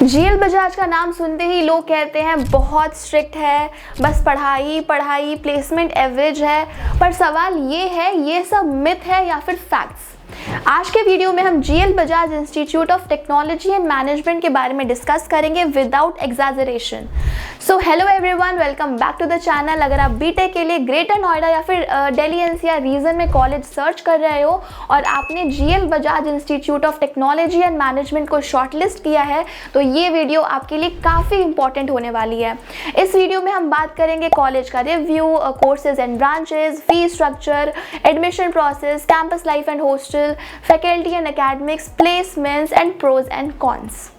GL Bajaj का नाम सुनते ही लोग कहते हैं बहुत स्ट्रिक्ट है, बस पढ़ाई पढ़ाई, प्लेसमेंट एवरेज है। पर सवाल ये है, ये सब मिथ है या फिर फैक्ट्स? आज के वीडियो में हम GL Bajaj Institute of Technology and Management के बारे में डिस्कस करेंगे without exaggeration. So hello everyone, welcome back to the channel. अगर आप बीटेक के लिए ग्रेटर नोएडा या फिर दिल्ली एनसीआर रीजन में कॉलेज सर्च कर रहे हो और आपने GL Bajaj Institute of Technology and Management को शॉर्टलिस्ट किया है, तो ये वीडियो आपके लिए काफ़ी इंपॉर्टेंट होने वाली है। इस वीडियो में हम बात करेंगे कॉलेज का review, courses and branches, fee structure, admission process, campus life and hostel, faculty and academics, placements and pros and cons,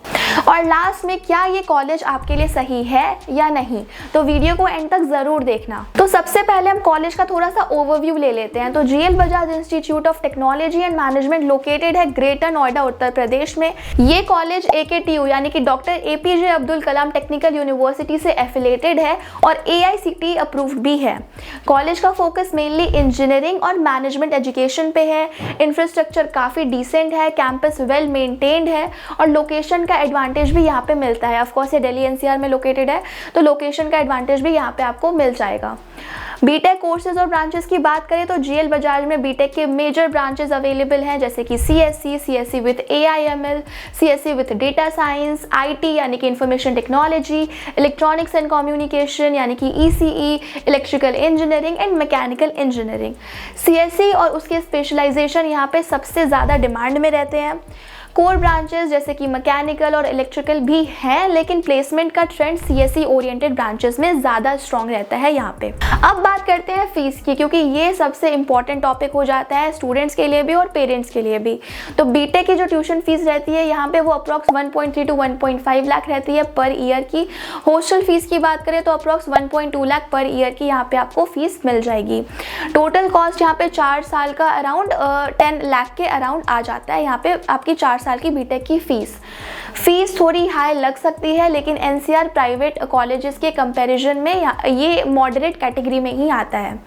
और लास्ट में क्या ये कॉलेज आपके लिए सही है या नहीं। तो वीडियो को एंड तक जरूर देखना। तो सबसे पहले हम कॉलेज का थोड़ा सा ओवरव्यू ले लेते हैं। तो GL Bajaj Institute of Technology and management located है ग्रेटर नोएडा, उत्तर प्रदेश में। ये कॉलेज AKTU यानी कि doctor APJ Abdul Kalam technical university से एफिलेटेड है और AICTE अप्रूव्ड भी है। कॉलेज का फोकस मेनली इंजीनियरिंग और मैनेजमेंट एजुकेशन पे है। इंफ्रास्ट्रक्चर काफ़ी डिसेंट है, कैंपस वेल मेंटेन्ड है और लोकेशन का एडवांटेज भी यहाँ पे मिलता है। ऑफ कोर्स ये दिल्ली एनसीआर में लोकेटेड है, तो लोकेशन का एडवांटेज भी यहाँ पे आपको मिल जाएगा। बीटेक कोर्सेज और ब्रांचेस की बात करें तो जीएल बजाज में बीटेक के मेजर ब्रांचेस अवेलेबल हैं, जैसे कि CSC with AIML, CSC with data science, IT यानी कि information technology, electronics and communication यानी कि ECE, electrical engineering and mechanical engineering. CSC और उसके स्पेशलाइजेशन यहाँ पे सबसे ज़्यादा डिमांड में रहते हैं। कोर ब्रांचेस जैसे कि मैकेनिकल और इलेक्ट्रिकल भी हैं, लेकिन प्लेसमेंट का ट्रेंड CSE ओरिएंटेड ब्रांचेस में ज़्यादा स्ट्रॉन्ग रहता है यहाँ पे। अब बात करते हैं फीस की, क्योंकि ये सबसे इंपॉर्टेंट टॉपिक हो जाता है स्टूडेंट्स के लिए भी और पेरेंट्स के लिए भी। तो बीटेक की जो ट्यूशन फीस रहती है यहाँ पे वो अप्रॉक्स 1.3 to 1.5 लाख रहती है पर ईयर की। हॉस्टल फीस की बात करें तो अप्रॉक्स 1.2 लाख पर ईयर की यहाँ पे आपको फीस मिल जाएगी। टोटल कॉस्ट यहाँ पे 4 साल का अराउंड 10 लाख के अराउंड आ जाता है यहाँ पे आपकी 4 साल की बीटेक की फीस थोड़ी हाई लग सकती है, लेकिन एनसीआर प्राइवेट कॉलेजेस के कंपैरिजन में ये मॉडरेट कैटेगरी में ही आता है।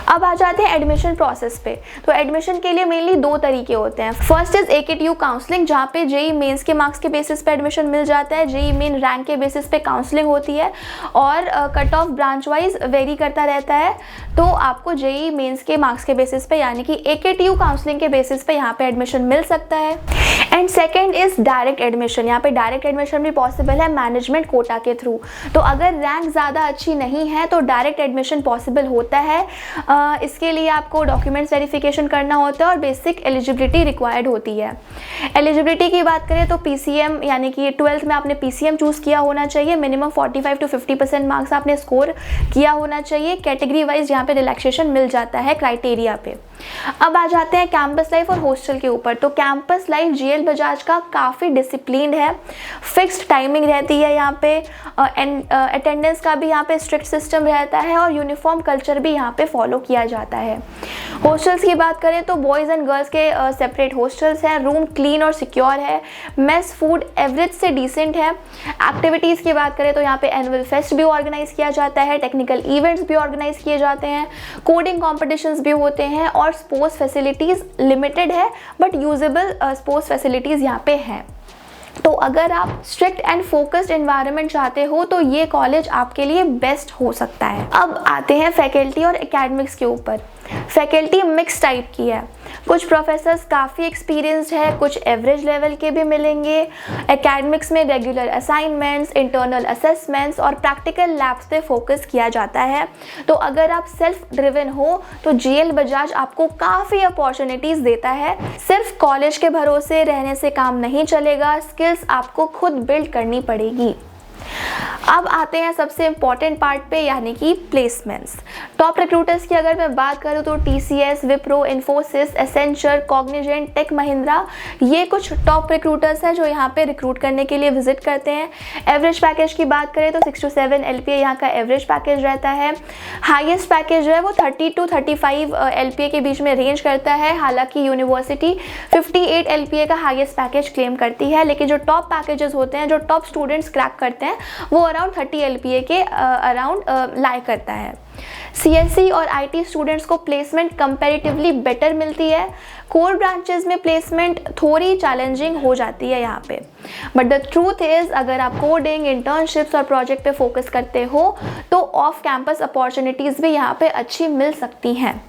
अब आ जाते हैं एडमिशन प्रोसेस पे। तो एडमिशन के लिए मेनली 2 तरीके होते हैं। फर्स्ट इज AKTU काउंसलिंग, जहाँ पे जेई मेंस के मार्क्स के बेसिस पे एडमिशन मिल जाता है। जेई मेन रैंक के बेसिस पे काउंसलिंग होती है और cut off branch wise very करता रहता है। तो आपको जेई मेंस के मार्क्स के बेसिस पे यानी कि AKTU काउंसलिंग के बेसिस पे यहाँ पे एडमिशन मिल सकता है। And second is direct admission. यहाँ पे डायरेक्ट एडमिशन भी पॉसिबल है मैनेजमेंट कोटा के थ्रू। तो अगर रैंक ज़्यादा अच्छी नहीं है तो डायरेक्ट एडमिशन पॉसिबल होता है। इसके लिए आपको डॉक्यूमेंट्स वेरिफिकेशन करना होता है और बेसिक एलिजिबिलिटी रिक्वायर्ड होती है। एलिजिबिलिटी की बात करें तो PCM यानी कि 12th में आपने PCM चूज़ किया होना चाहिए। मिनिमम 45 to 50% मार्क्स आपने स्कोर किया होना चाहिए। कैटेगरी वाइज यहाँ पे रिलैक्सेशन मिल जाता है क्राइटेरिया पे। अब आ जाते हैं कैंपस लाइफ और हॉस्टल के ऊपर। तो कैंपस लाइफ जीएल बजाज का काफ़ी डिसिप्लिन्ड है, फिक्स्ड टाइमिंग रहती है यहाँ पे, अटेंडेंस का भी यहाँ पे स्ट्रिक्ट सिस्टम रहता है और यूनिफॉर्म कल्चर भी यहाँ पे फॉलो किया जाता है। हॉस्टल्स की बात करें तो बॉयज़ एंड गर्ल्स के सेपरेट हॉस्टल्स हैं। रूम क्लीन और सिक्योर है। मेस फूड एवरेज से डिसेंट है। एक्टिविटीज़ की बात करें तो यहाँ पे एनुअल फेस्ट भी ऑर्गेनाइज किया जाता है, टेक्निकल इवेंट्स भी ऑर्गेनाइज किए जाते हैं, कोडिंग कॉम्पिटिशन्स भी होते हैं और स्पोर्ट्स फैसिलिटीज़ लिमिटेड है बट यूजेबल स्पोर्ट्स फैसिलिटीज़ यहाँ पे हैं। तो अगर आप स्ट्रिक्ट एंड फोकस्ड एनवायरनमेंट चाहते हो तो ये कॉलेज आपके लिए बेस्ट हो सकता है। अब आते हैं फैकल्टी और एकेडमिक्स के ऊपर। फैकल्टी मिक्स टाइप की है। कुछ प्रोफेसर्स काफ़ी एक्सपीरियंस्ड है, कुछ एवरेज लेवल के भी मिलेंगे। एकेडमिक्स में रेगुलर असाइनमेंट्स, इंटरनल असेसमेंट्स और प्रैक्टिकल लैब्स पे फोकस किया जाता है। तो अगर आप सेल्फ ड्रिवन हो तो जीएल बजाज आपको काफ़ी अपॉर्चुनिटीज़ देता है। सिर्फ कॉलेज के भरोसे रहने से काम नहीं चलेगा, स्किल्स आपको खुद बिल्ड करनी पड़ेगी। अब आते हैं सबसे इम्पॉर्टेंट पार्ट पे, यानी कि प्लेसमेंट्स। टॉप रिक्रूटर्स की अगर मैं बात करूँ तो TCS, Wipro, Infosys, Accenture, Cognizant, Tech Mahindra, ये कुछ टॉप रिक्रूटर्स हैं जो यहाँ पे रिक्रूट करने के लिए विजिट करते हैं। एवरेज पैकेज की बात करें तो 6 to 7 LPA यहाँ का एवरेज पैकेज रहता है। हाईएस्ट पैकेज जो है वो 30 to 35 LPA के बीच में रेंज करता है। हालांकि यूनिवर्सिटी 58 LPA का हाईएस्ट पैकेज क्लेम करती है, लेकिन जो टॉप पैकेजेस होते हैं, जो टॉप स्टूडेंट्स क्रैक करते हैं, वो अराउंड 30 LPA के अराउंड लाई करता है। CSE और IT स्टूडेंट्स को प्लेसमेंट कंपैरेटिवली बेटर मिलती है। कोर ब्रांचेस में प्लेसमेंट थोड़ी चैलेंजिंग हो जाती है यहाँ पे, बट द ट्रूथ इज़ अगर आप कोडिंग, इंटर्नशिप्स और प्रोजेक्ट पे फोकस करते हो तो ऑफ कैंपस अपॉर्चुनिटीज़ भी यहाँ पे अच्छी मिल सकती हैं।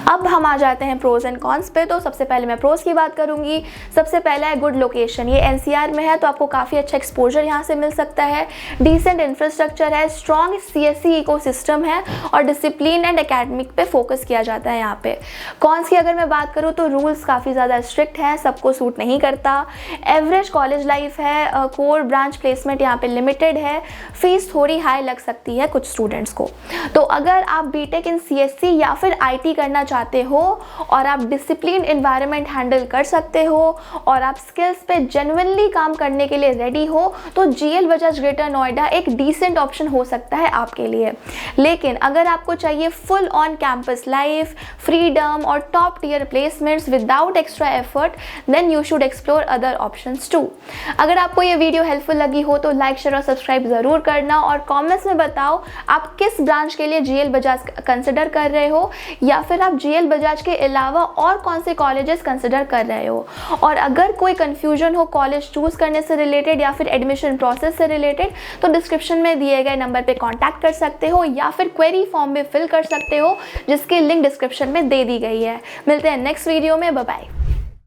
अब हम आ जाते हैं प्रोज एंड कॉन्स पे। तो सबसे पहले मैं प्रोज की बात करूंगी। सबसे पहला है गुड लोकेशन। ये NCR में है तो आपको काफ़ी अच्छा एक्सपोजर यहाँ से मिल सकता है। डिसेंट इंफ्रास्ट्रक्चर है, स्ट्रॉन्ग CSE इकोसिस्टम है और डिसिप्लिन एंड एकेडमिक पे फोकस किया जाता है यहाँ पे। कॉन्स की अगर मैं बात करूँ तो रूल्स काफ़ी ज़्यादा स्ट्रिक्ट है, सबको सूट नहीं करता। एवरेज कॉलेज लाइफ है, कोर ब्रांच प्लेसमेंट यहाँ पे लिमिटेड है, फीस थोड़ी हाई लग सकती है कुछ स्टूडेंट्स को। तो अगर आप BTech इन CSE या फिर IT करना चाहते हो और आप डिसिप्लिन एनवायरनमेंट हैंडल कर सकते हो और आप स्किल्स पे जेन्युइनली काम करने के लिए रेडी हो तो GL बजाज ग्रेटर नोएडा एक डिसेंट ऑप्शन हो सकता है आपके लिए। लेकिन अगर आपको चाहिए full on campus life, freedom और top tier placements without extra effort, then you should explore other options too. अगर आपको ये वीडियो हेल्पफुल लगी हो तो लाइक, शेयर और सब्सक्राइब ज़रूर करना और कॉमेंट्स में बताओ आप किस ब्रांच के लिए GL बजाज कंसिडर कर रहे हो या फिर आप GL बजाज के अलावा और कौन से कॉलेजेस कंसिडर कर रहे हो। और अगर कोई कंफ्यूजन हो कॉलेज चूज करने से रिलेटेड या फिर एडमिशन प्रोसेस से रिलेटेड तो डिस्क्रिप्शन में दिए गए नंबर पे कांटेक्ट कर सकते हो या फिर क्वेरी फॉर्म में फिल कर सकते हो जिसकी लिंक डिस्क्रिप्शन में दे दी गई है। मिलते हैं नेक्स्ट वीडियो में, बाय बाय।